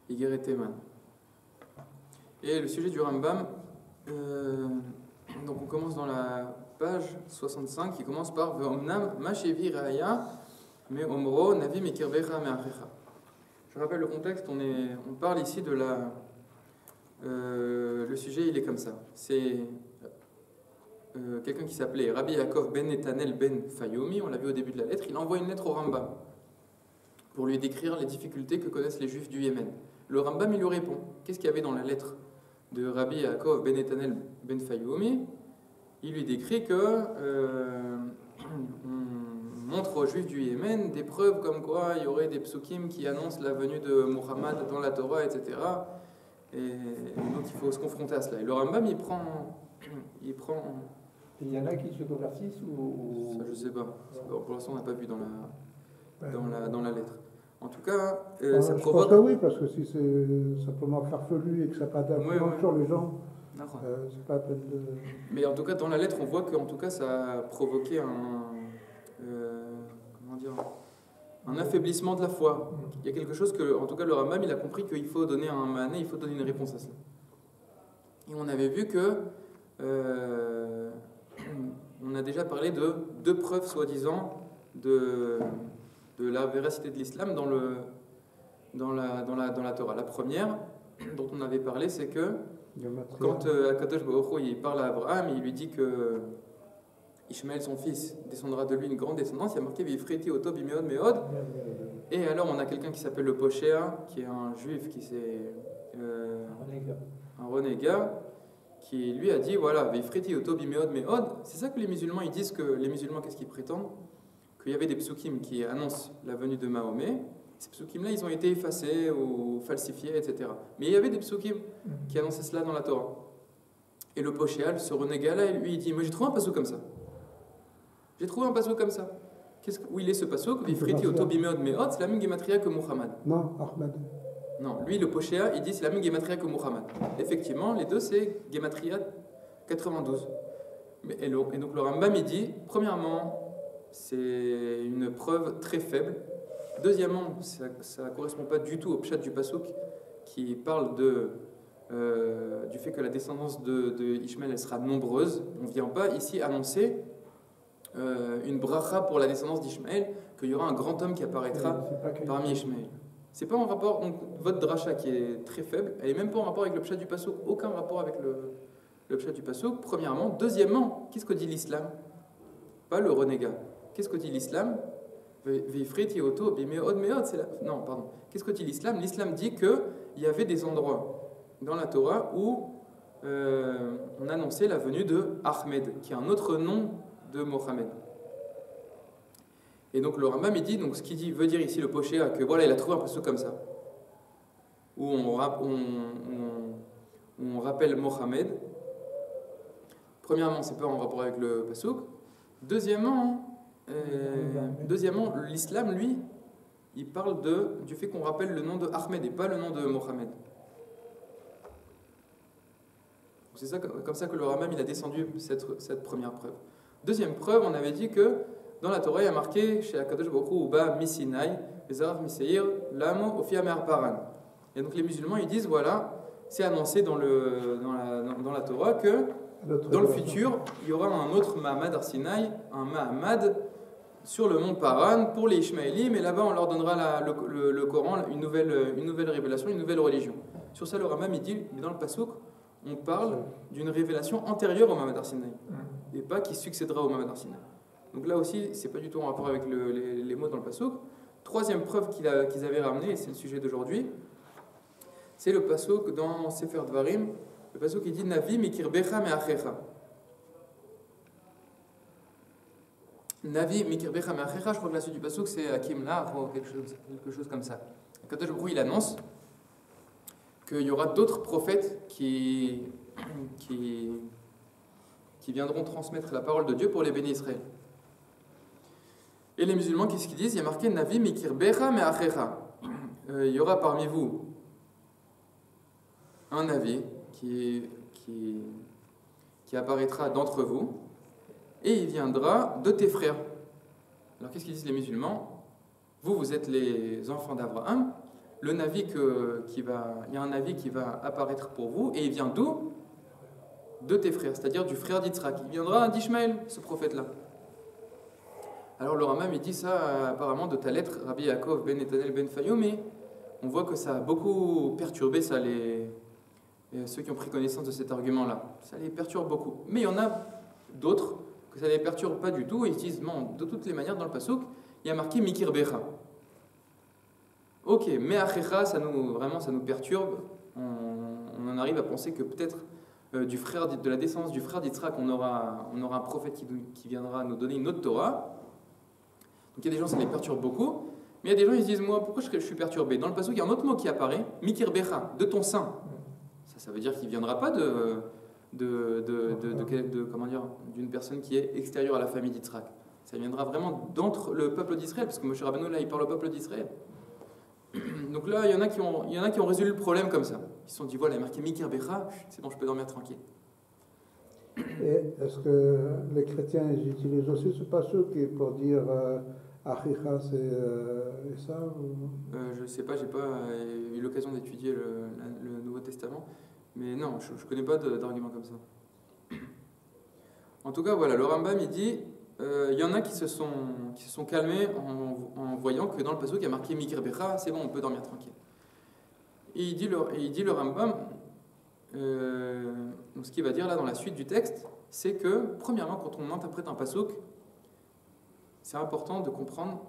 Igeret Teman. Et le sujet du Rambam, donc on commence dans la page 65 qui commence par Ve'omnam Mashevi Raya Me Omro Navi Mikirbecha Me'achecha. Je rappelle le contexte, on parle ici de la. Le sujet il est comme ça. C'est quelqu'un qui s'appelait Rabbi Yaakov ben Netanel ben Fayoumi, on l'a vu au début de la lettre, il envoie une lettre au Rambam pour lui décrire les difficultés que connaissent les Juifs du Yémen. Le Rambam il lui répond. Qu'est-ce qu'il y avait dans la lettre de Rabbi Yaakov ben Netanel ben Fayoumi? Il lui décrit que on montre aux Juifs du Yémen des preuves comme quoi il y aurait des psukim qui annoncent la venue de Muhammad dans la Torah, etc. Et donc il faut se confronter à cela. Et le Rambam il prend. Il y en a qui se convertissent ou... Ça, je sais pas. Pour l'instant, on n'a pas vu dans la lettre. En tout cas, ça provoque. Je pense que oui, parce que si c'est simplement farfelu et que ça n'a pas d'influence sur les gens, c'est pas la peine de. Mais en tout cas, dans la lettre, on voit que en tout cas, ça a provoqué un affaiblissement de la foi. Il y a quelque chose que, en tout cas, le Rambam, il a compris qu'il faut donner un mané, il faut donner une réponse à ça. Et on avait vu que on a déjà parlé de deux preuves soi-disant de la véracité de l'islam dans la Torah. La première dont on avait parlé, c'est que quand Akadosh Baruch Hu il parle à Abraham, il lui dit que Ishmaël, son fils, descendra de lui une grande descendance. Il y a marqué Vifriti Oto Bimeod Meod. Et alors on a quelqu'un qui s'appelle le Poshéa, qui est un juif qui s'est un renégat, qui lui a dit voilà, Vifriti Oto Bimeod Meod. C'est ça que les musulmans ils disent, que les musulmans qu'est-ce qu'ils prétendent? Qu'il y avait des psukim qui annoncent la venue de Mahomet. Ces psukim là ils ont été effacés ou falsifiés, etc. Mais il y avait des psukim qui annonçaient cela dans la Torah. Et le Poshéa, ce renégat là, lui il dit moi j'ai trouvé un pasuk comme ça. J'ai trouvé un pasuk comme ça. Où il est ce pasuk? Vifriti Oto Bimeod Meod, c'est la même gematria que Muhammad. Non, Ahmad. Non, lui le Poshéa, il dit c'est la même gematria que Muhammad. Effectivement, les deux c'est gematria 92. Et donc le Rambam il dit, premièrement, c'est une preuve très faible. Deuxièmement, ça ne correspond pas du tout au pshat du pasuk qui parle du fait que la descendance de Ishmaël elle sera nombreuse. On ne vient pas ici annoncer une bracha pour la descendance d'Ishmaël, qu'il y aura un grand homme qui apparaîtra parmi Ishmaël. C'est pas en rapport, donc votre dracha qui est très faible, elle est même pas en rapport avec le pshat du pasuk, aucun rapport avec le pshat du pasuk, premièrement. Deuxièmement, qu'est-ce que dit l'islam? Pas le renégat. Qu'est-ce que dit l'islam? Non, pardon. Qu'est-ce que dit l'islam? L'islam dit qu'il y avait des endroits dans la Torah où on annonçait la venue de Ahmed, qui est un autre nom de Mohammed. Et donc le Rambam il dit, donc ce qu'il veut dire ici le Poshéa, que voilà il a trouvé un pasuk comme ça, où on rappelle Mohammed. Premièrement, c'est pas en rapport avec le pasuk. Deuxièmement, l'islam lui, il parle du fait qu'on rappelle le nom de Ahmed et pas le nom de Mohammed. C'est ça, comme ça que le Rambam il a descendu cette première preuve. Deuxième preuve, on avait dit que dans la Torah, il y a marqué chez Akadosh Baruch Hu Uba Misinai, Bezaraf Miseir, Lamo Ofia Me'ar Paran. Et donc les musulmans ils disent voilà, c'est annoncé dans la Torah que dans le futur, il y aura un autre Mahamad Arsinaï, un Mahamad sur le mont Paran pour les Ishmaélim, et là-bas on leur donnera le Coran, une nouvelle révélation, une nouvelle religion. Sur ça, le Rambam il dit, mais dans le Pasuk, on parle d'une révélation antérieure au Mahamad Arsinaï, et pas qui succédera au Mahamad Arsinaï. Donc là aussi, c'est pas du tout en rapport avec les mots dans le Pasuk. Troisième preuve qu'ils avaient ramené, et c'est le sujet d'aujourd'hui, c'est le Pasuk dans Sefer Dvarim. Le Pasuk qui dit Navi mikirbecha me'achecha. Navi mikirbecha me'achecha, je crois que la suite du Pasuk c'est Hakim La, ou quelque chose comme ça. Quand il annonce qu'il y aura d'autres prophètes qui viendront transmettre la parole de Dieu pour les bénis Israël. Et les musulmans, qu'est-ce qu'ils disent? Il y a marqué Navi mikirbecha me'achecha. Il y aura parmi vous un Navi qui apparaîtra d'entre vous, et il viendra de tes frères. Alors qu'est-ce qu'ils disent les musulmans? Vous êtes les enfants d'Abraham, il y a un Navi qui va apparaître pour vous, et il vient d'où? De tes frères, c'est-à-dire du frère d'Yitzhak. Il viendra d'Ishmaël, ce prophète-là. Alors le Rambam, il dit ça apparemment de ta lettre, Rabbi Yaakov ben Netanel ben Fayoum, mais on voit que ça a beaucoup perturbé ça, ceux qui ont pris connaissance de cet argument-là. Ça les perturbe beaucoup. Mais il y en a d'autres que ça ne les perturbe pas du tout, et ils disent, non, de toutes les manières, dans le Passouk, il y a marqué Mikir Becha. Ok, mais Achecha, ça nous perturbe. On en arrive à penser que peut-être de la descendance du frère d'Yitzhak, on aura un prophète qui viendra nous donner une autre Torah. Donc il y a des gens, ça les perturbe beaucoup. Mais il y a des gens, ils se disent, moi, pourquoi je suis perturbé? Dans le Passouk, il y a un autre mot qui apparaît, Mikir Becha, de ton sein. Ça veut dire qu'il ne viendra pas comment dire, d'une personne qui est extérieure à la famille d'Yitzhak. Ça viendra vraiment d'entre le peuple d'Israël, parce que Moshe Rabbeinu, là, il parle au peuple d'Israël. Donc là, il y en a qui ont résolu le problème comme ça. Ils se sont dit, voilà, il y a marqué Mikir Becha, c'est bon, je peux dormir tranquille. Et est-ce que les chrétiens ils utilisent aussi ce passage pour dire Achicha, c'est ça Je ne sais pas, j'ai pas eu l'occasion d'étudier le Nouveau Testament, mais non, je ne connais pas d'argument comme ça. En tout cas, voilà, le Rambam, il dit, il y en a qui se sont calmés en voyant que dans le passouk il y a marqué Mikir Becha, c'est bon, on peut dormir tranquille. Et il dit le Rambam, donc ce qu'il va dire là dans la suite du texte, c'est que, premièrement, quand on interprète un passouk, c'est important de comprendre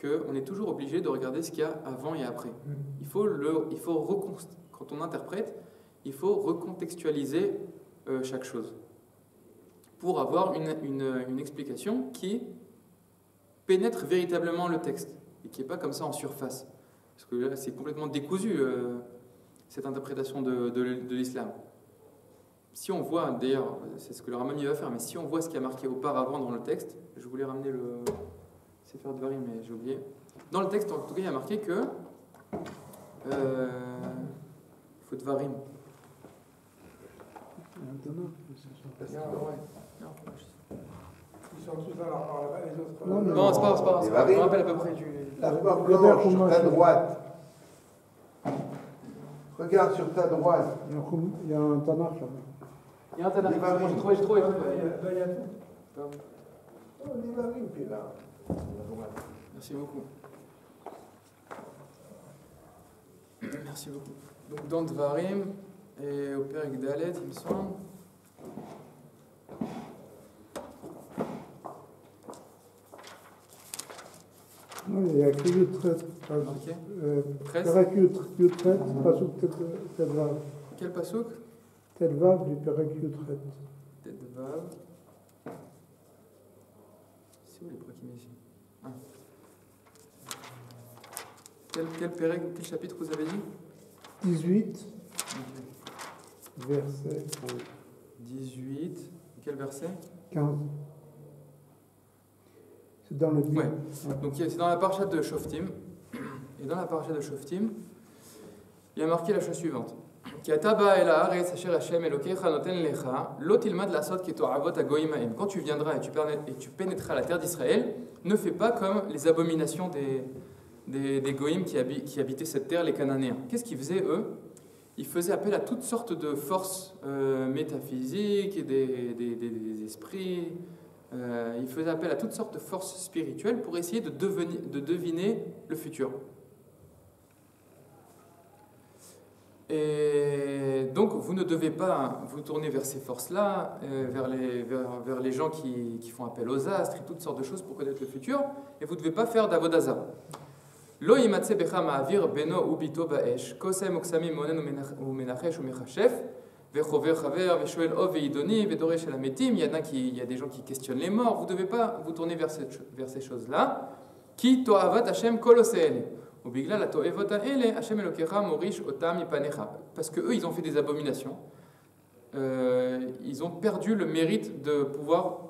qu'on est toujours obligé de regarder ce qu'il y a avant et après. Quand on interprète, il faut recontextualiser chaque chose pour avoir une explication qui pénètre véritablement le texte et qui n'est pas comme ça en surface. Parce que là, c'est complètement décousu, cette interprétation de l'islam. Si on voit, d'ailleurs, c'est ce que le Rambam va faire, mais si on voit ce qui a marqué auparavant dans le texte, je voulais ramener le Sefer Dvarim, mais j'ai oublié. Dans le texte, en tout cas, il y a marqué que faut Dvarim. Ils sont tous dans leur part là-bas, les autres. Non, c'est pas. Je me rappelle à peu près du. La blanche sur ta droite. Regarde sur ta droite. Il y a un Tanakh là-bas. Il y a un Tanakh. J'ai trouvé. Là, il y a tout. Oh, l'Ivarim, puis là. Merci beaucoup. Merci beaucoup. Donc dans Dvarim et au Père Dalet, il me semble. Non, il y a que Yutret. Perek Yutret, Passouk Tedvav. Quel Passouk? Tedvav du Perek Yutret. Tedvav. C'est où les proquimés ici? Quel chapitre vous avez dit? 18, verset 18. Quel verset? 15. C'est dans le Bible. Ouais. Donc c'est dans la parasha de Shoftim. Et dans la parasha de Shoftim, il y a marqué la chose suivante. Quand tu viendras et tu pénétreras la terre d'Israël, ne fais pas comme les abominations des goïms qui habitaient cette terre, les Cananéens. Qu'est-ce qu'ils faisaient, eux? Ils faisaient appel à toutes sortes de forces métaphysiques, et des esprits. Ils faisaient appel à toutes sortes de forces spirituelles pour essayer de deviner le futur. Et donc, vous ne devez pas vous tourner vers ces forces-là, vers les gens qui font appel aux astres et toutes sortes de choses pour connaître le futur, et vous ne devez pas faire d'avodaza. Lo yimatse becha ma'avir beno ubito ba'esh, kosem oksami monen umenachesh umechashef, vechover chaver, veshoel ov veidoni, vedoresh alametim. Il y a des gens qui questionnent les morts. Vous ne devez pas vous tourner vers ces choses-là. Ki to'avat Hashem kol oseele. Ubigla la to'evot ha'ele, Hashem elokecha morish otam ipanecha. Parce que eux, ils ont fait des abominations. Ils ont perdu le mérite de pouvoir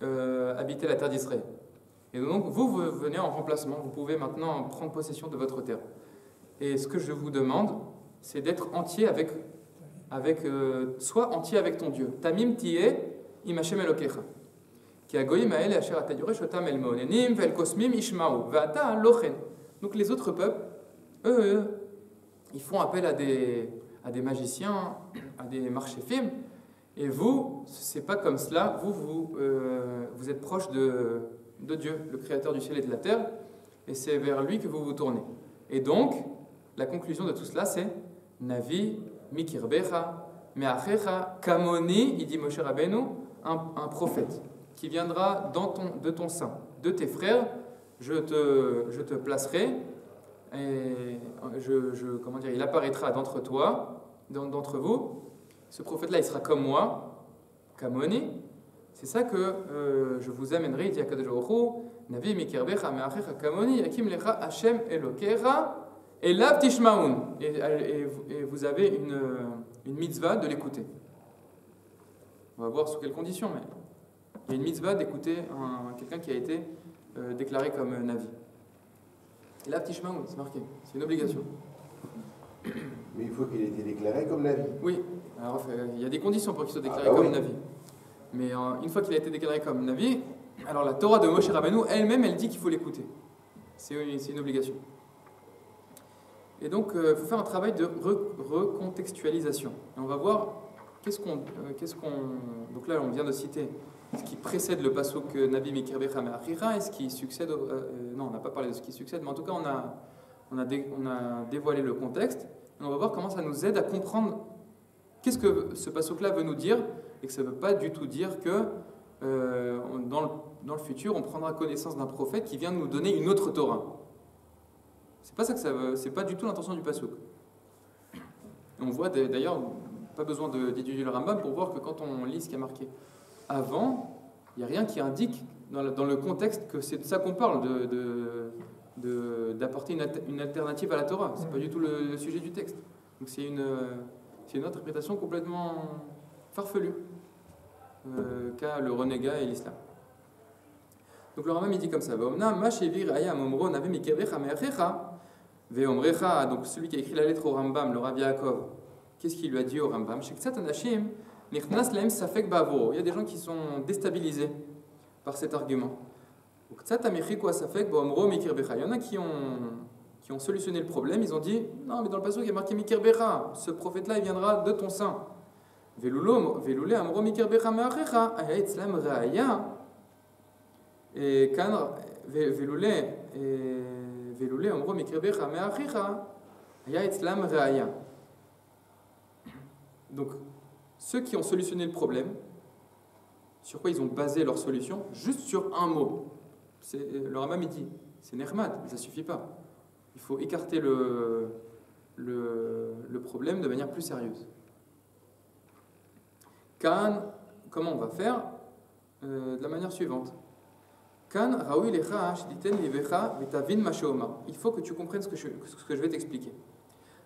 habiter la terre d'Israël. Et donc, vous venez en remplacement. Vous pouvez maintenant prendre possession de votre terre. Et ce que je vous demande, c'est d'être entier sois entier avec ton Dieu. Tamim tiye im Hashem elokecha. Ki hagoyim ha'ele asher ata yoresh otam el meonenim ve'el kosmim ishma'u ve'ata lochen. Donc les autres peuples, eux, ils font appel à des magiciens, à des marchés-films. Et vous, c'est pas comme cela. Vous êtes proche de Dieu, le créateur du ciel et de la terre, et c'est vers lui que vous vous tournez. Et donc, la conclusion de tout cela, c'est Navi, Mikirbecha, Meachecha, Kamoni, il dit Moshe Rabbeinu, un prophète qui viendra de ton sein, de tes frères, je te placerai, et comment dire, il apparaîtra d'entre vous. Ce prophète-là, il sera comme moi, Kamoni. C'est ça que je vous amènerai, il dit Akadosh Baruch Hu, Navi mikirbecha me'achecha kamoni, yakim lecha Hashem Elokecha, elav tishmaun. Et vous avez une mitzvah de l'écouter. On va voir sous quelles conditions, mais il y a une mitzvah d'écouter quelqu'un qui a été déclaré comme Navi. Elav tishmaun, c'est marqué, c'est une obligation. Mais il faut qu'il ait été déclaré comme Navi. Oui, alors il y a des conditions pour qu'il soit déclaré comme Navi. Mais une fois qu'il a été déclaré comme Navi, alors la Torah de Moshe Rabbeinu elle-même, elle dit qu'il faut l'écouter. C'est une obligation. Et donc, il faut faire un travail de recontextualisation. Et on va voir donc là, on vient de citer ce qui précède le pasuk Navi Mikirbecha Me'achira et ce qui succède. Non, on n'a pas parlé de ce qui succède, mais en tout cas, on a dévoilé le contexte. Et on va voir comment ça nous aide à comprendre qu'est-ce que ce pasuk-là veut nous dire, et que ça ne veut pas du tout dire que dans le futur, on prendra connaissance d'un prophète qui vient nous donner une autre Torah. C'est pas ça que ça veut, c'est pas du tout l'intention du pasuk. On voit d'ailleurs, pas besoin d'étudier le Rambam pour voir que quand on lit ce qui est marqué avant, il n'y a rien qui indique dans le contexte que c'est de ça qu'on parle, d'apporter une alternative à la Torah. C'est pas du tout le sujet du texte. Donc c'est une interprétation complètement farfelue qu'a le renégat et l'islam. Donc le Rambam il dit comme ça, donc celui qui a écrit la lettre au Rambam, le Rav Yaakov, qu'est-ce qu'il lui a dit au Rambam? Il y a des gens qui sont déstabilisés par cet argument. Il y en a qui ont solutionné le problème, ils ont dit non, mais dans le passage il y a marqué Mikirbecha, ce prophète-là il viendra de ton sein. Veloulé amro Mikirbecha me'achecha, aya etzlam ra'aya. Et quand Veloulé amro Mikirbecha me'achecha, aya etzlam ra'aya. Donc, ceux qui ont solutionné le problème, sur quoi ils ont basé leur solution? Juste sur un mot. Le Rambam il dit, c'est Nechmad, mais ça ne suffit pas. Il faut écarter le problème de manière plus sérieuse. Kan, comment on va faire? De la manière suivante. Kan raoui lecha sh'diten livecha v'tavin ma she'omar. Il faut que tu comprennes ce que je vais t'expliquer.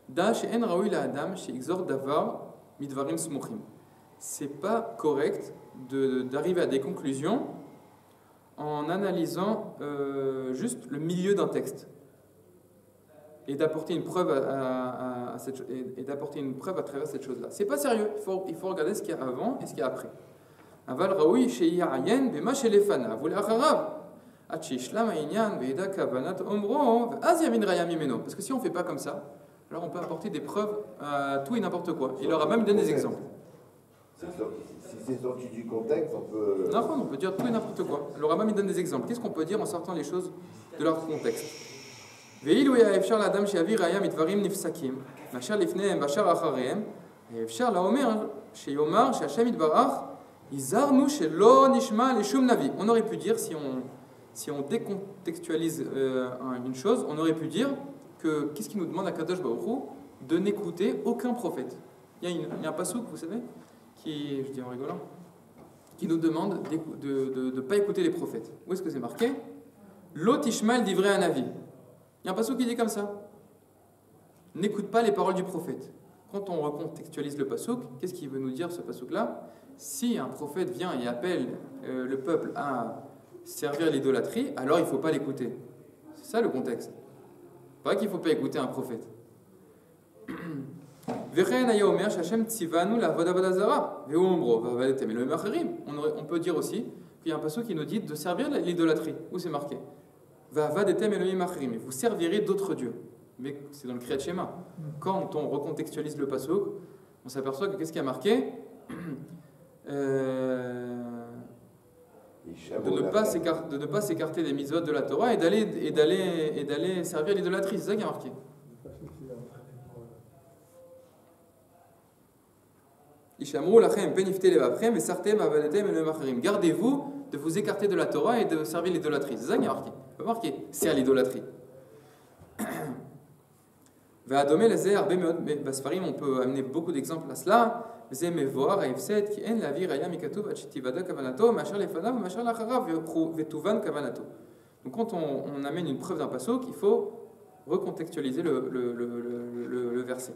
Da she'en raoui la adam she'ixor davar midvarim smuchim. C'est pas correct d'arriver à des conclusions en analysant juste le milieu d'un texte et d'apporter une preuve à travers cette chose-là. C'est pas sérieux. Il faut regarder ce qu'il y a avant et ce qu'il y a après. Aval raoui she'yayen bema she'lefana v'le'acharav at she'ishlam ha'inyan ve'eda kavanat omro v'az yamin raya mimeno. Parce que si on fait pas comme ça, alors on peut apporter des preuves à tout et n'importe quoi. Il leur a même donné des exemples. Si c'est sorti du contexte, on peut... Non, on peut dire tout et n'importe quoi. Le Rambam il donne des exemples. Qu'est-ce qu'on peut dire en sortant les choses de leur contexte? Ve'il ya efshar l'adam she'avi raya mitvarim nifsakim, mashar lifnehem bashar acharehem, efshar la'omer she'yomar she'Hashem yitbarach, izarnu she'lo nishma leshum navi. On aurait pu dire, si on décontextualise une chose, on aurait pu dire que qu'est-ce qu'il nous demande à Kadosh Baruch Hu? De n'écouter aucun prophète. Il y a un passouk, vous savez, qui, je dis en rigolant, qui nous demande de ne pas écouter les prophètes. Où est-ce que c'est marqué? Lot ishmael divrei hanavi. Il y a un passouk qui dit comme ça. N'écoute pas les paroles du prophète. Quand on recontextualise le passouk, qu'est-ce qu'il veut nous dire ce passouk-là? Si un prophète vient et appelle le peuple à servir l'idolâtrie, alors il ne faut pas l'écouter. C'est ça le contexte. Pas qu'il ne faut pas écouter un prophète. On peut dire aussi qu'il y a un passage qui nous dit de servir l'idolâtrie. Où c'est marqué? Vous servirez d'autres dieux. mais c'est dans le Kriyat Shema. Quand on recontextualise le pasuk, on s'aperçoit que qu'est-ce qui a marqué de ne pas s'écarter des mitzvot de la Torah et d'aller servir l'idolâtrie. C'est ça qui a marqué. Gardez-vous de vous écarter de la Torah et de servir l'idolâtrie. C'est ça qui a marqué. Pas marqué, c'est à l'idolâtrie. On peut amener beaucoup d'exemples à cela. Donc quand on amène une preuve d'un pasuk, il faut recontextualiser le verset.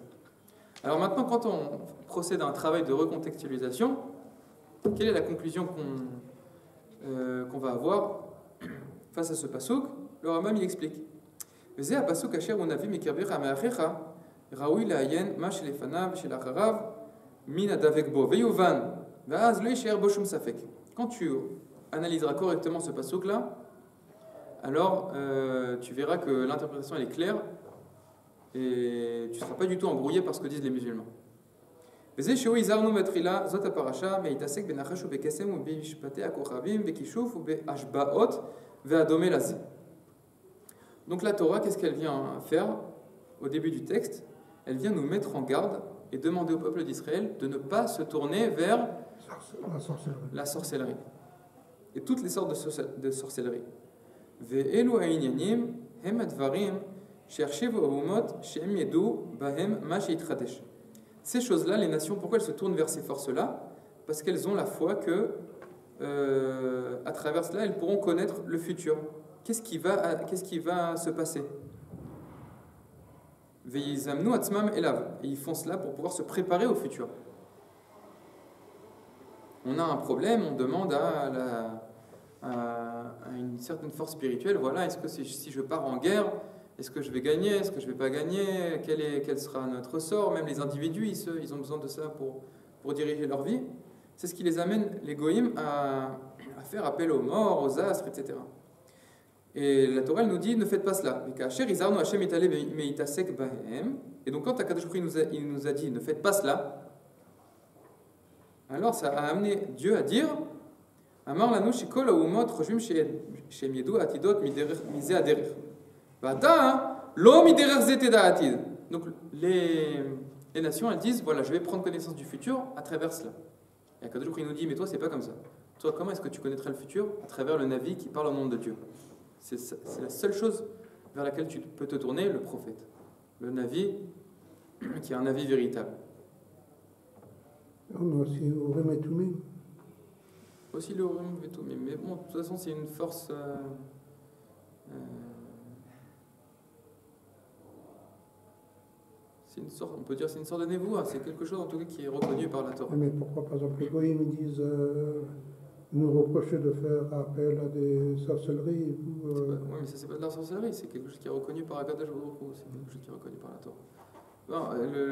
Alors maintenant, quand on procède à un travail de recontextualisation, quelle est la conclusion qu'on va avoir face à ce pasuk? Le Rambam il explique. Quand tu analyseras correctement ce pasuk là, alors tu verras que l'interprétation elle est claire et tu ne seras pas du tout embrouillé par ce que disent les musulmans. Donc la Torah, qu'est-ce qu'elle vient faire au début du texte? Elle vient nous mettre en garde et demander au peuple d'Israël de ne pas se tourner vers la sorcellerie et toutes les sortes de sorcellerie. Ces choses-là, les nations, pourquoi elles se tournent vers ces forces-là? Parce qu'elles ont la foi que, à travers cela, elles pourront connaître le futur. Qu'est-ce qui va se passer? Et ils font cela pour pouvoir se préparer au futur. On a un problème, on demande à une certaine force spirituelle, voilà, est-ce que si je pars en guerre, est-ce que je vais gagner, est-ce que je ne vais pas gagner, quel sera notre sort? Même les individus, ils ont besoin de ça pour diriger leur vie. C'est ce qui les amène, les goïms, à faire appel aux morts, aux astres, etc. Et la Torah elle nous dit, ne faites pas cela. Et donc quand Akadosh Baruch Hu il nous a dit, ne faites pas cela, alors ça a amené Dieu à dire, Amar lanu shekol haumot choshem shem yedu atidot mize aderech. Vata lo miderech ze teda atid. Donc les nations elles disent, voilà, je vais prendre connaissance du futur à travers cela. Et Akadosh Baruch Hu nous dit, mais toi c'est pas comme ça. Toi comment est-ce que tu connaîtrais le futur? À travers le Navi qui parle au nom de Dieu. C'est la seule chose vers laquelle tu peux te tourner, le prophète. Le Navi, qui est un Navi véritable. On a aussi Urim et Tumim. Aussi le Urim et Tumim. Mais bon, de toute façon, c'est une force... c'est une sorte, on peut dire c'est une sorte de névoie. C'est quelque chose en tout cas qui est reconnu par la Torah. Mais pourquoi, par exemple, les Goïms disent... nous reprocher de faire appel à des sorcelleries. Oui, mais ça c'est pas de la sorcellerie, c'est quelque chose qui est reconnu par Akadosh Baruch Hu, c'est quelque chose qui est reconnu par la Torah. Bon,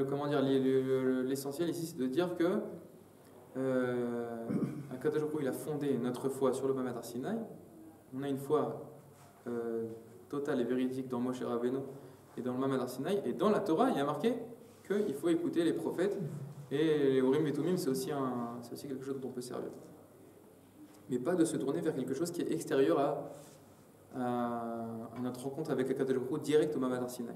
comment dire, l'essentiel ici c'est de dire que Akadosh Baruch Hu il a fondé notre foi sur le Mamad Arsinaï. On a une foi totale et véridique dans Moshe Rabbeinu et dans le Mamad Arsinaï, et dans la Torah il y a marqué qu'il faut écouter les prophètes, et les Urim et Tumim c'est aussi quelque chose dont on peut servir. Mais pas de se tourner vers quelque chose qui est extérieur à notre rencontre avec Akadosh Baruch Hu direct au Mamad Arsinaï.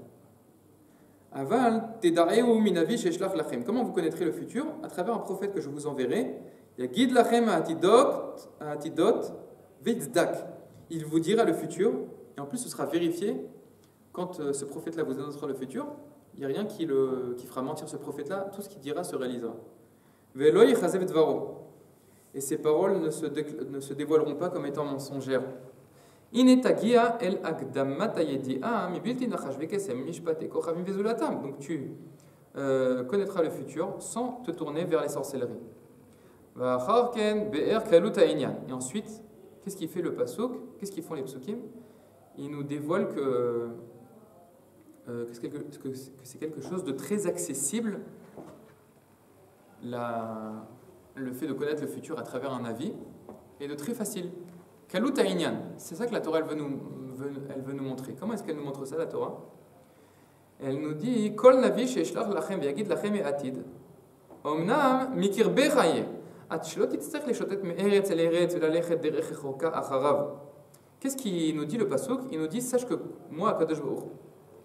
Aval tedareu minavi sheshlach lachem. Comment vous connaîtrez le futur? À travers un prophète que je vous enverrai. Yagid lachem atidot v'tzdak. Il vous dira le futur, et en plus ce sera vérifié. Quand ce prophète-là vous annoncera le futur, il n'y a rien qui fera mentir ce prophète-là. Tout ce qu'il dira se réalisera. Ve'lo yichazev dvaro. Et ces paroles ne se dévoileront pas comme étant mensongères. Donc tu connaîtras le futur sans te tourner vers les sorcelleries. Et ensuite, qu'est-ce qui fait le pasuk? Qu'est-ce qu'ils font les psukim? Ils nous dévoilent que c'est quelque chose de très accessible. Le fait de connaître le futur à travers un avis est de très facile. Kalut ha'inyan, c'est ça que la Torah elle veut nous montrer. Comment est-ce qu'elle nous montre ça, la Torah? Elle nous dit Kol navi sheishlach lachem v'yagid lachem atid. Omnam mikir bechaye. At shelo titzarech leshotet me'eretz el eretz v'lalechet derech rechoka acharav. Qu'est-ce qu'il nous dit le pasuk? Il nous dit sache que moi, Akadosh Baruch Hu,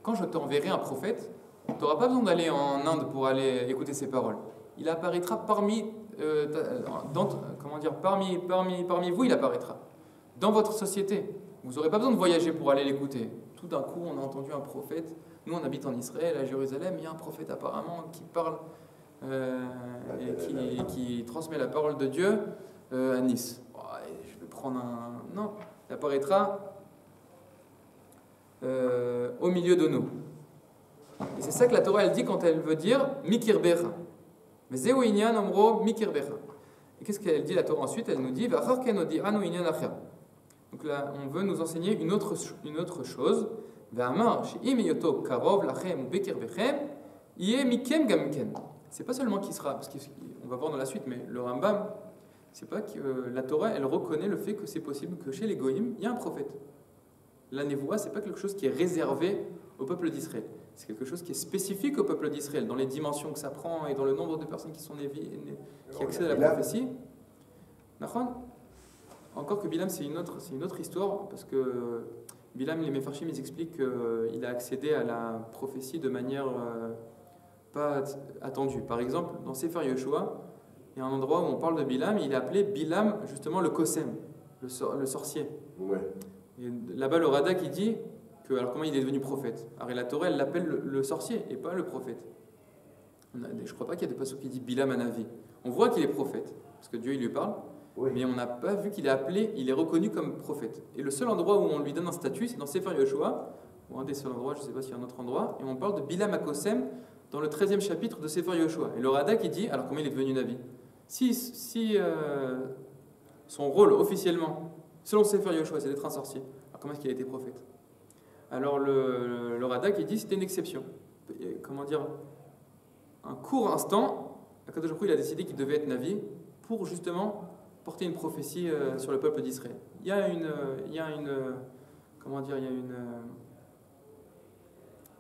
quand je t'enverrai un prophète, tu n'auras pas besoin d'aller en Inde pour aller écouter ses paroles. Il apparaîtra parmi vous, il apparaîtra. Dans votre société. Vous n'aurez pas besoin de voyager pour aller l'écouter. Tout d'un coup, on a entendu un prophète. Nous, on habite en Israël, à Jérusalem. Il y a un prophète apparemment qui parle et qui transmet la parole de Dieu à Nice. Oh, je vais prendre un... Non, il apparaîtra au milieu de nous. Et c'est ça que la Torah, elle dit quand elle veut dire « mikir becha ». Mais « zeu inyan omro mikir becha ». Et qu'est-ce qu'elle dit la Torah ensuite? Elle nous dit « v'achar ken odi'anu inyan acher ». Donc là, on veut nous enseigner une autre chose. C'est pas seulement qui sera, parce qu'on va voir dans la suite, mais le Rambam, c'est pas que la Torah, elle reconnaît le fait que c'est possible que chez les Goïm, il y a un prophète. La névoie, c'est pas quelque chose qui est réservé au peuple d'Israël. C'est quelque chose qui est spécifique au peuple d'Israël, dans les dimensions que ça prend et dans le nombre de personnes qui sont qui accèdent à la prophétie. Encore que Bilam, c'est une autre histoire, parce que Bilam, les Mefarshim, ils expliquent qu'il a accédé à la prophétie de manière pas attendue. Par exemple, dans Sefer Yoshua, il y a un endroit où on parle de Bilam, il est appelé Bilam, justement, le Kosem, le sorcier. Ouais. Et là-bas, le Radak, il dit que, alors comment il est devenu prophète? Alors la Torah, elle l'appelle le sorcier et pas le prophète. Je ne crois pas qu'il y a des passages qui disent Bilam Hanavi. On voit qu'il est prophète, parce que Dieu, il lui parle. Oui. Mais on n'a pas vu qu'il est appelé, il est reconnu comme prophète. Et le seul endroit où on lui donne un statut, c'est dans Sefer Yoshua, ou un des seuls endroits, je ne sais pas s'il y a un autre endroit, et on parle de Bilam Akosem dans le 13e chapitre de Sefer Yoshua. Et le Radak, il dit, alors comment il est devenu Navi? Si son rôle officiellement, selon Sefer Yoshua, c'est d'être un sorcier, alors comment est-ce qu'il a été prophète? Alors le Radak, il dit, c'était une exception. Comment dire? Un court instant, Akadosh Baruch Hu, il a décidé qu'il devait être Navi pour justement porter une prophétie sur le peuple d'Israël. Il y a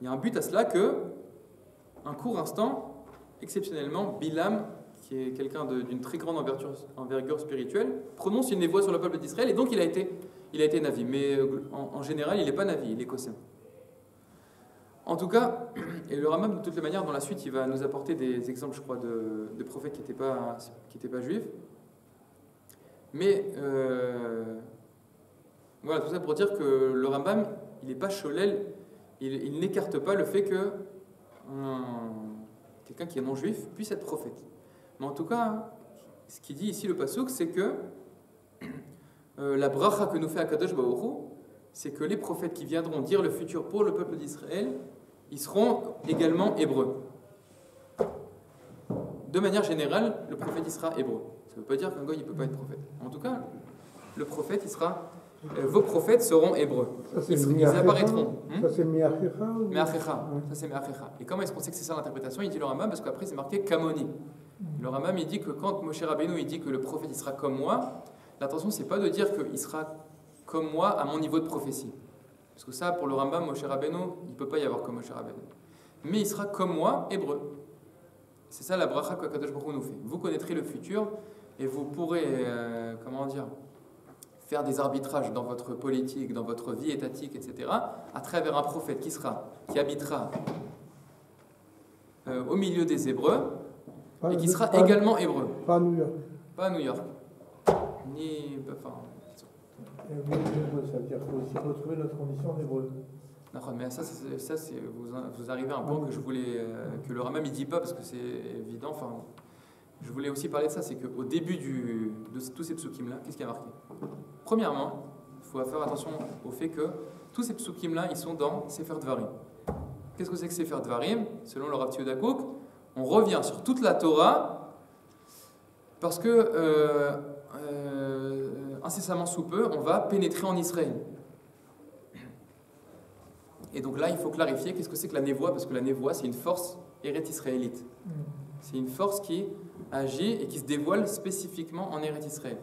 un but à cela que, un court instant, exceptionnellement, Bilam, qui est quelqu'un d'une très grande envergure spirituelle, prononce une névoie sur le peuple d'Israël, et donc il a été Navi. Mais en général, il n'est pas Navi, il est Kosem. En tout cas, et le Rambam, de toutes les manières, dans la suite, il va nous apporter des exemples, je crois, de prophètes qui n'étaient pas juifs. Mais voilà, tout ça pour dire que le Rambam, il n'est pas cholel, il n'écarte pas le fait que quelqu'un qui est non-juif puisse être prophète. Mais en tout cas, ce qu'il dit ici le pasuk, c'est que la bracha que nous fait Akadosh Baruch Hu, c'est que les prophètes qui viendront dire le futur pour le peuple d'Israël, ils seront également hébreux. De manière générale, le prophète il sera hébreu. Ça ne veut pas dire qu'un goy ne peut pas être prophète. En tout cas, le prophète, il sera... vos prophètes seront hébreux. Ils apparaîtront. Ça c'est Me'achecha ou... Me'achecha. Ça c'est Me'achecha. Et comment est-ce qu'on sait que c'est ça l'interprétation? Il dit le Rambam, parce qu'après c'est marqué Kamoni. Le Rambam, il dit que quand Moshe Rabbeinu, il dit que le prophète, il sera comme moi, l'intention, c'est pas de dire qu'il sera comme moi à mon niveau de prophétie. Parce que ça, pour le Rambam, Moshe Rabbeinu, il ne peut pas y avoir comme Moshe Rabbeinu. Mais il sera comme moi, hébreu. C'est ça la bracha que Kadosh Baruch Hu nous fait. Vous connaîtrez le futur et vous pourrez, faire des arbitrages dans votre politique, dans votre vie étatique, etc., à travers un prophète qui habitera au milieu des Hébreux et qui sera également hébreu. Pas à New York. Pas à New York. Ça veut dire qu'il faut aussi retrouver notre condition en hébreu. Mais ça c'est, vous arrivez à un point que je voulais, que le Rambam ne dit pas parce que c'est évident. Enfin, je voulais aussi parler de ça, c'est qu'au début de tous ces psukim-là, qu'est-ce qui a marqué? Premièrement, il faut faire attention au fait que tous ces psukim-là, ils sont dans Sefer Dvarim. Qu'est-ce que c'est que Sefer Dvarim? Selon le Rav Tzvi Kook, on revient sur toute la Torah parce que incessamment sous peu, on va pénétrer en Israël. Et donc là, il faut clarifier qu'est-ce que c'est que la névoie, parce que la névoie, c'est une force héret israélite. C'est une force qui agit et qui se dévoile spécifiquement en héret Israël.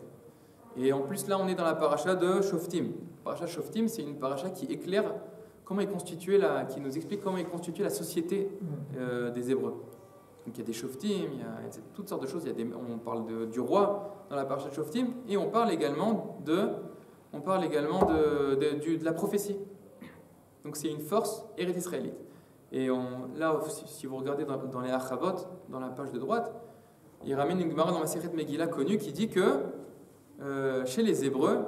Et en plus, là, on est dans la paracha de Shoftim. La paracha de Shoftim, c'est une paracha qui éclaire qui nous explique comment est constituée la société des Hébreux. Donc il y a des Shoftim, il y a toutes sortes de choses. On parle du roi dans la parasha de Shoftim, et on parle également de la prophétie. Donc c'est une force héréto-israélite. Et là, si vous regardez dans les Achavot, dans la page de droite, il ramène une Gemara dans Masechet Megillah connue qui dit que chez les Hébreux,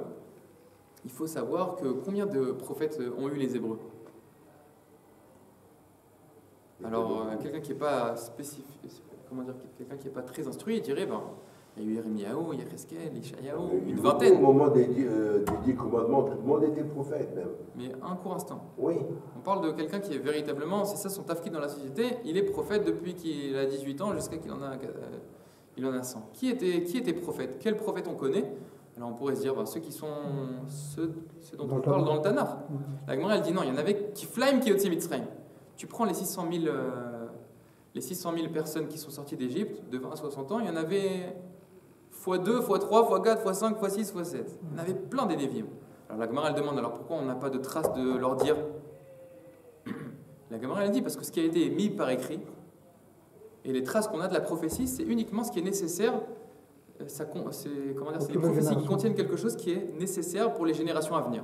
il faut savoir que combien de prophètes ont eu les Hébreux. Alors, quelqu'un qui n'est pas quelqu'un qui n'est pas très instruit, il dirait, il y a eu Yirmiyahu, Yecheskel, Ishayahu, une vingtaine. Au moment des 10 commandements, tout le monde était prophète même. Mais un court instant. Oui. On parle de quelqu'un qui est véritablement, c'est ça son tafkid dans la société, il est prophète depuis qu'il a 18 ans jusqu'à qu'il en a 100. Qui était prophète? Quel prophète on connaît? Alors on pourrait se dire, ceux dont on parle dans le Tanakh. La Gemara elle dit non, il y en avait qui flaim qui yotzi Mitzrayim. Tu prends les 600 000 personnes qui sont sorties d'Égypte de 20 à 60 ans, il y en avait x2, x3, x4, x5, x6, x7. Il y en avait plein des Nevi'im. Alors la Gemara elle demande alors pourquoi on n'a pas de traces de leur dire. La Gemara elle dit parce que ce qui a été mis par écrit et les traces qu'on a de la prophétie, c'est uniquement ce qui est nécessaire. C'est des prophéties qui contiennent quelque chose qui est nécessaire pour les générations à venir.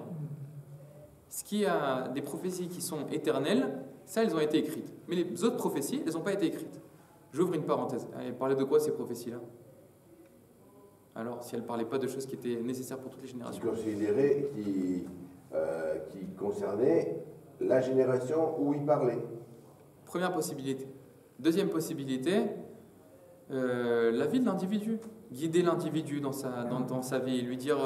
Ce qui a des prophéties qui sont éternelles, ça, elles ont été écrites. Mais les autres prophéties, elles n'ont pas été écrites. J'ouvre une parenthèse. Elles parlaient de quoi ces prophéties-là? Alors, si elles ne parlaient pas de choses qui étaient nécessaires pour toutes les générations. Considéré qui concernait la génération où il parlait. Première possibilité. Deuxième possibilité, la vie de l'individu. Guider l'individu dans sa vie, lui dire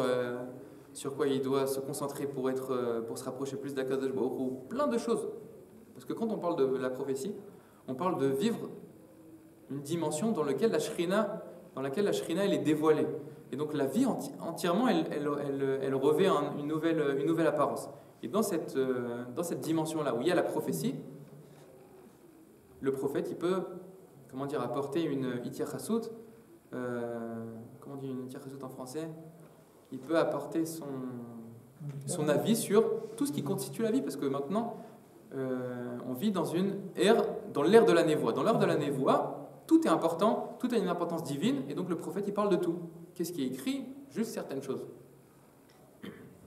sur quoi il doit se concentrer pour se rapprocher plus d'Akadosh Baruch Hu, plein de choses. Parce que quand on parle de la prophétie, on parle de vivre une dimension dans laquelle la Shrina elle est dévoilée. Et donc la vie entièrement, elle revêt une nouvelle apparence. Et dans cette dimension-là où il y a la prophétie, le prophète, il peut, apporter une itiachasut. Comment on dit une itiachasut en français? Il peut apporter son avis sur tout ce qui constitue la vie, parce que maintenant, on vit dans l'ère de la névoie. Dans l'ère de la névoie, tout est important, tout a une importance divine, et donc le prophète, il parle de tout. Qu'est-ce qui est écrit? Juste certaines choses.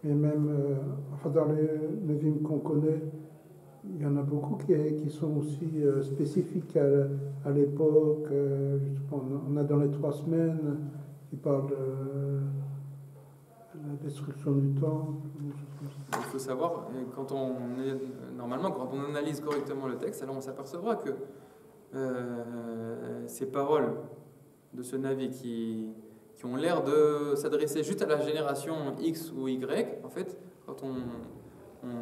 Et même dans les Nevi'im qu'on connaît, il y en a beaucoup qui sont aussi spécifiques à l'époque. On a dans les 3 semaines qui parlent de la destruction du temple. Il faut savoir, quand on analyse correctement le texte, alors on s'apercevra que ces paroles de ce Navi qui ont l'air de s'adresser juste à la génération X ou Y, en fait, quand on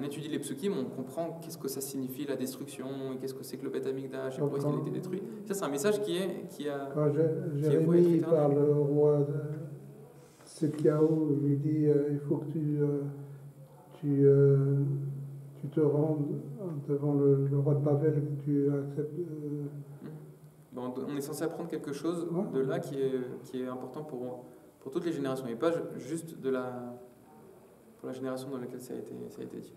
étudie les psukim, on comprend qu'est-ce que ça signifie la destruction, qu'est-ce que c'est que le Beth Amikdash, et pourquoi est-ce qu'il a été détruit. Ça, c'est un message qui a Jérémie par le roi de Sékiaou, il lui dit il faut que tu te rendes devant le roi de Babel, que tu acceptes. On est censé apprendre quelque chose de là qui est important pour toutes les générations, et pas juste pour la génération dans laquelle ça a été dit.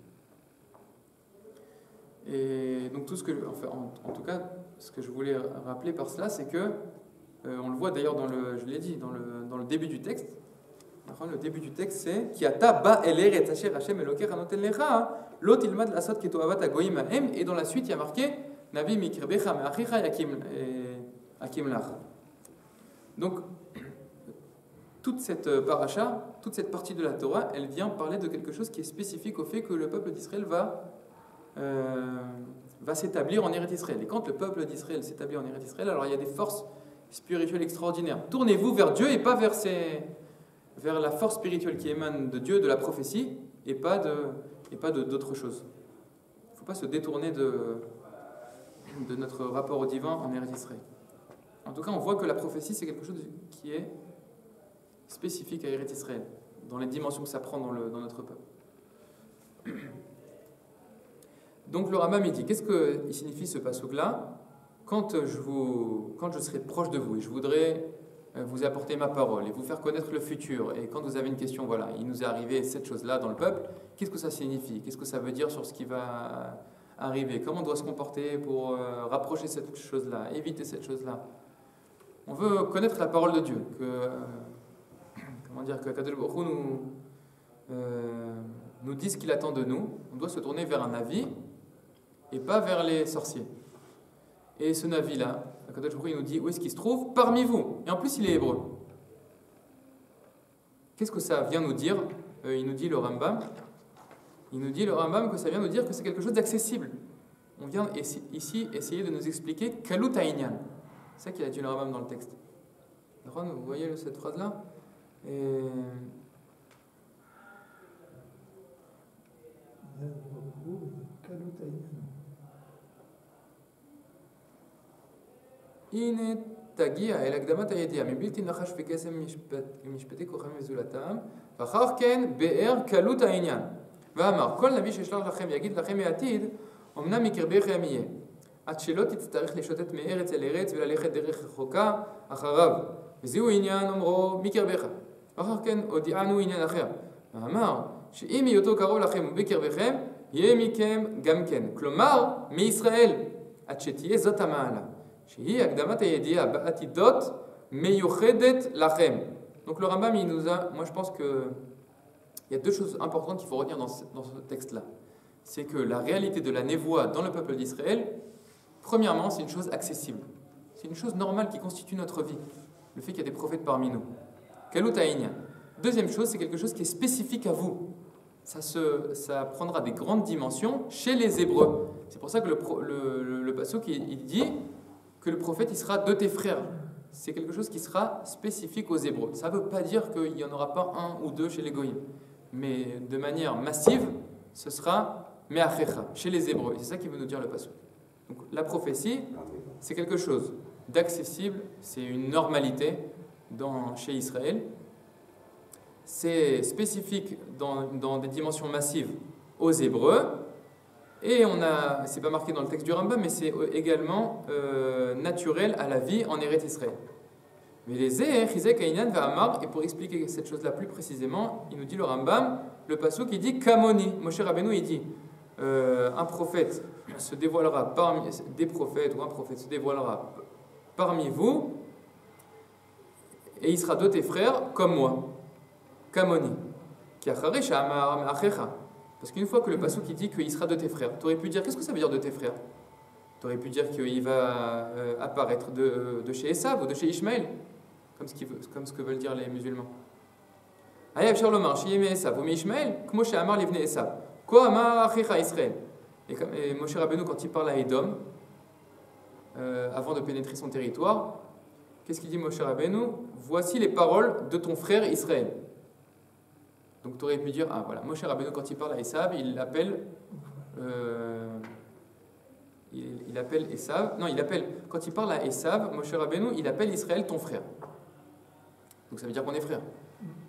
Et donc en tout cas, ce que je voulais rappeler par cela, c'est que on le voit d'ailleurs je l'ai dit, dans le début du texte. Le début du texte, c'est Ki ata ba el eretz asher Hashem Elokecha noten lecha, lo tilmad lasot ketoavat hagoyim hahem. Et dans la suite, il y a marqué Navi mikirbecha me'achicha yakim lach. Donc, toute cette paracha, toute cette partie de la Torah, elle vient parler de quelque chose qui est spécifique au fait que le peuple d'Israël va s'établir en Eretz Israël. Et quand le peuple d'Israël s'établit en Eretz Israël, alors il y a des forces spirituelles extraordinaires. Tournez-vous vers Dieu et pas vers la force spirituelle qui émane de Dieu, de la prophétie, et pas d'autre chose. Il ne faut pas se détourner de notre rapport au divin en Eretz Israël. En tout cas, on voit que la prophétie, c'est quelque chose qui est spécifique à Eretz Israël, dans les dimensions que ça prend dans notre peuple. Donc le Rambam dit, qu'est-ce qu'il signifie ce passouk-là? Quand je serai proche de vous et je voudrais vous apporter ma parole et vous faire connaître le futur. Et quand vous avez une question, voilà, il nous est arrivé cette chose-là dans le peuple, qu'est-ce que ça signifie? Qu'est-ce que ça veut dire sur ce qui va arriver? Comment on doit se comporter pour rapprocher cette chose-là, éviter cette chose-là? On veut connaître la parole de Dieu, comment dire, que Kadosh Baruch Hu nous dit ce qu'il attend de nous. On doit se tourner vers un Navi et pas vers les sorciers. Et ce Navi-là, Kadosh Baruch Hu nous dit où est-ce qu'il se trouve? Parmi vous. Et en plus, il est hébreu. Qu'est-ce que ça vient nous dire? Il nous dit le Rambam. Il nous dit le Rambam que ça vient nous dire que c'est quelque chose d'accessible. On vient ici essayer de nous expliquer Kalut Ha'inyan. C'est ça qu'il a dit le Rambam dans le texte. Vous voyez cette phrase-là? Et... הנה תגיע אל הקדמת הידיעה מבלתי נחש וקסם משפטי כוחם וזולתם ואחר כן באר קלות העניין ואמר כל נביא שישלח לכם יגיד לכם העתיד אמנם מקרבכם יהיה עד שלא תצטרך לשוטט מארץ אל ארץ וללכת דרך רחוקה אחריו וזהו עניין אומרו מקרבך ואחר כן הודיענו עניין אחר ואמר שאם היותו קרוב לכם ובקרבכם יהיה מכם גם כן כלומר מישראל עד שתהיה זאת המעלה שהיא הקדמת הידיעה בעתידות מיוחדת לכם. Donc le Rambam il nous a, moi je pense que il y a deux choses importantes qu'il faut retenir dans ce texte-là. C'est que la réalité de la névoie dans le peuple d'Israël, premièrement, c'est une chose accessible. C'est une chose normale qui constitue notre vie. Le fait qu'il y a des prophètes parmi nous. Kalut Ha'inyan. Deuxième chose, c'est quelque chose qui est spécifique à vous. Ça prendra des grandes dimensions chez les Hébreux. C'est pour ça que le pasuk il dit que le prophète il sera de tes frères. C'est quelque chose qui sera spécifique aux Hébreux. Ça ne veut pas dire qu'il n'y en aura pas un ou deux chez les Goïms. Mais de manière massive, ce sera Me'achecha, chez les Hébreux. Et c'est ça qui veut nous dire le pasuk. Donc la prophétie, c'est quelque chose d'accessible, c'est une normalité chez Israël. C'est spécifique dans des dimensions massives aux Hébreux. Et c'est pas marqué dans le texte du Rambam, mais c'est également naturel à la vie en Eretz Israël. Mais les Chizek Ha'inyan Va'amar, et pour expliquer cette chose-là plus précisément, il nous dit le Rambam, le pasuk il dit Kamoni. Moshe Rabbeinu il dit un prophète se dévoilera parmi des prophètes ou un prophète se dévoilera parmi vous et il sera de tes frères comme moi. Kamoni. Ki achare she'amar me'achecha. Parce qu'une fois que le pasuk il dit qu'il sera de tes frères, tu aurais pu dire, qu'est-ce que ça veut dire de tes frères? Tu aurais pu dire qu'il va apparaître de chez Esav ou de chez Ishmaël, comme ce que veulent dire les musulmans. Ayav Shalomar, Shiyeme Esav, ou Ishmaël, Kmo she'amar livne Esav, Ko amar achecha Israël. Et Moshe Rabbeinu, quand il parle à Edom, avant de pénétrer son territoire, qu'est-ce qu'il dit Moshe Rabbeinu? Voici les paroles de ton frère Israël. Donc tu aurais pu dire, ah voilà, Moshe Rabbeinu quand il parle à Esav, il appelle Esav, non, quand il parle à Esav, Moshe Rabbeinu, il appelle Israël ton frère. Donc ça veut dire qu'on est frères,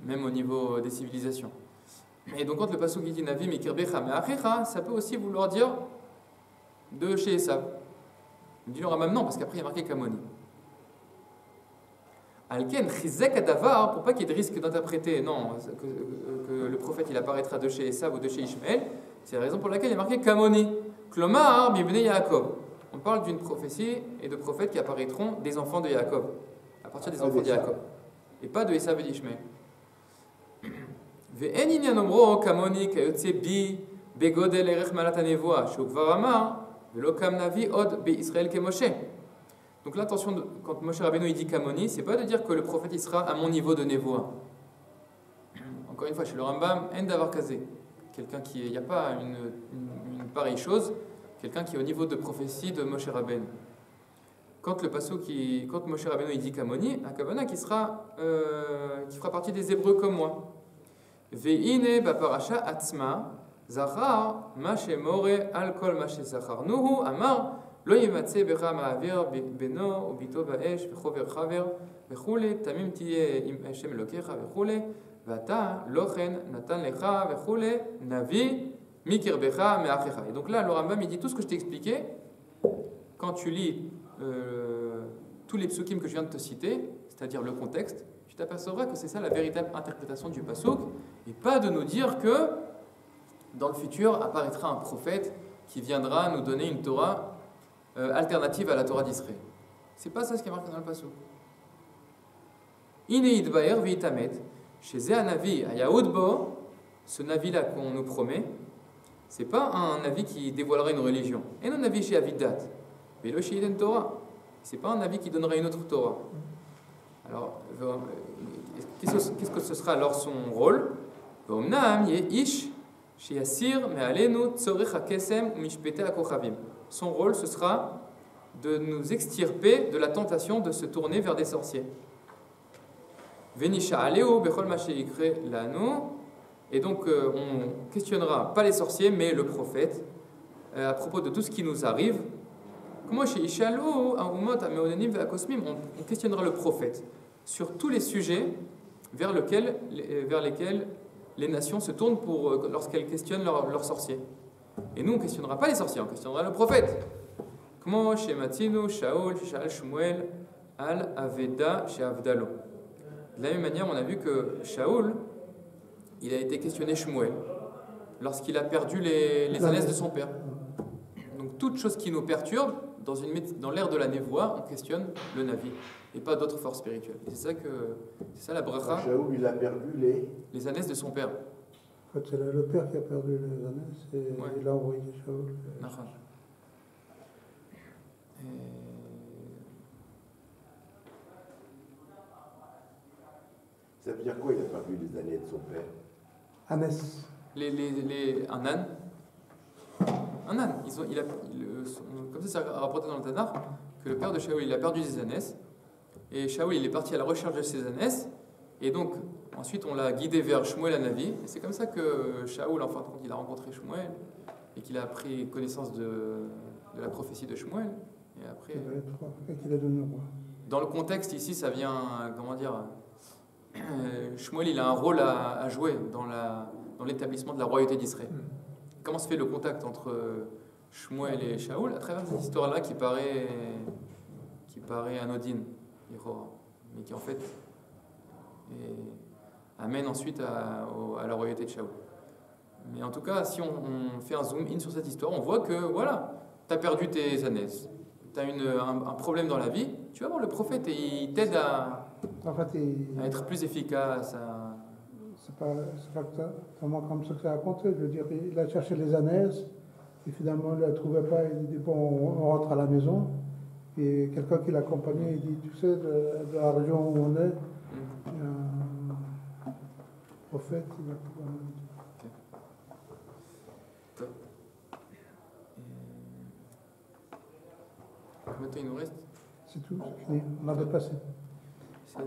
même au niveau des civilisations. Et donc quand le pasuk dit Navi mikirbecha me'achecha, ça peut aussi vouloir dire de chez Esav. Il dit le Rambam non, parce qu'après il y a marqué Kamoni. Alken chizek adavar, pour pas qu'il y ait de risque d'interpréter non que le prophète il apparaîtra de chez Esav ou de chez Ishmaël, c'est la raison pour laquelle il est marqué Kamoni. Klomar bibnei Yaakov. On parle d'une prophétie et de prophètes qui apparaîtront des enfants de Yaakov, à partir des enfants de Yaakov, et pas de Esav et d'Ishmaël. Ve'en inyan omro Kamoni kayotze bi begodel erech malat hanevoa shukvar amar velo kam navi od beIsraël kemoshe. Donc l'intention, quand Moshe Rabbeinu il dit Kamoni, c'est pas de dire que le prophète il sera à mon niveau de Nevoa. Encore une fois, chez le Rambam, En davar kazé. Quelqu'un qui il n'y a pas une pareille chose, quelqu'un qui est au niveau de prophétie de Moshe Rabbeinu. Quand Moshe Rabbeinu il dit Kamoni, un Kavana qui fera partie des Hébreux comme moi. Ve'ine baparasha atzma zachar ma shemore al kol ma shezacharnuhu amar לא ימצא בך מעביר בנו וביתו באש וחובר חבר וכולי, תמים תהיה עם השם אלוקיך וכולי, ואתה לא כן נתן לך וכולי, נביא מקרבך מאחיך. Et donc là, le Rambam il dit tout ce que je t'ai expliqué. Quand tu lis tous les psukim que je viens de te citer, c'est-à-dire le contexte, tu t'apercevras que c'est ça la véritable interprétation du pasuk, et pas de nous dire que dans le futur apparaîtra un prophète qui viendra nous donner une Torah alternative à la Torah d'Israël. C'est pas ça ce qui est marqué dans le pasuk. Ineid Baer Vitamet, chez Zéanavi à Yaoudbo, ce Navi-là qu'on nous promet, c'est pas un Navi qui dévoilerait une religion. Et non Navi chez Avidat, mais le Sheiden Torah. C'est pas un Navi qui donnerait une autre Torah. Alors, qu'est-ce que ce sera alors son rôle? Son rôle, ce sera de nous extirper de la tentation de se tourner vers des sorciers. Et donc, on questionnera pas les sorciers, mais le prophète, à propos de tout ce qui nous arrive. On questionnera le prophète sur tous les sujets vers lesquels les nations se tournent lorsqu'elles questionnent leurs sorciers. Et nous, on ne questionnera pas les sorciers, on questionnera le prophète. Comment chez Matinu, Shaul, Shal Shmuel, Al Aveda, chez Avdalo. De la même manière, on a vu que Shaul, il a été questionné Shmuel lorsqu'il a perdu les ânesses de son père. Donc, toute chose qui nous perturbe, dans l'ère de la névoie, on questionne le Navi et pas d'autres forces spirituelles. Et c'est ça la bracha. Shaul, il a perdu les ânesses de son père. En fait, c'est le père qui a perdu les ânesses et il a envoyé Shaul. Ça veut dire quoi, il a perdu les ânesses de son père? Ânesse. Un âne. Un âne. Comme ça, c'est rapporté dans le Tanakh que le père de Shaul, il a perdu ses ânesses. Et Shaul, il est parti à la recherche de ses ânesses. Et donc, ensuite, on l'a guidé vers Shmuel à Navi. Et c'est comme ça que Shaul, en fin de compte, il a rencontré Shmuel et qu'il a pris connaissance de la prophétie de Shmuel. Et après, qu'il a donné au roi. Dans le contexte ici, ça vient, comment dire, Shmuel, il a un rôle à jouer dans l'établissement de la royauté d'Israël. Comment se fait le contact entre Shmuel et Shaul à travers cette histoire-là qui paraît anodine, mais qui en fait amène ensuite à la royauté de Shaul. Mais en tout cas, si on fait un zoom in sur cette histoire, on voit que voilà, tu as perdu tes ânesses, tu as un problème dans la vie, tu vas voir le prophète et il t'aide à être plus efficace. C'est pas vraiment comme ça que c'est raconté. Je veux dire, il a cherché les ânesses et finalement il ne la trouvait pas. Il dit bon, on rentre à la maison. Et quelqu'un qui l'accompagnait, il dit tu sais, de la région où on est, il y a un prophète qui va pouvoir nous dire. Combien de temps il nous reste? C'est tout, c'est fini. On a dépassé. C'est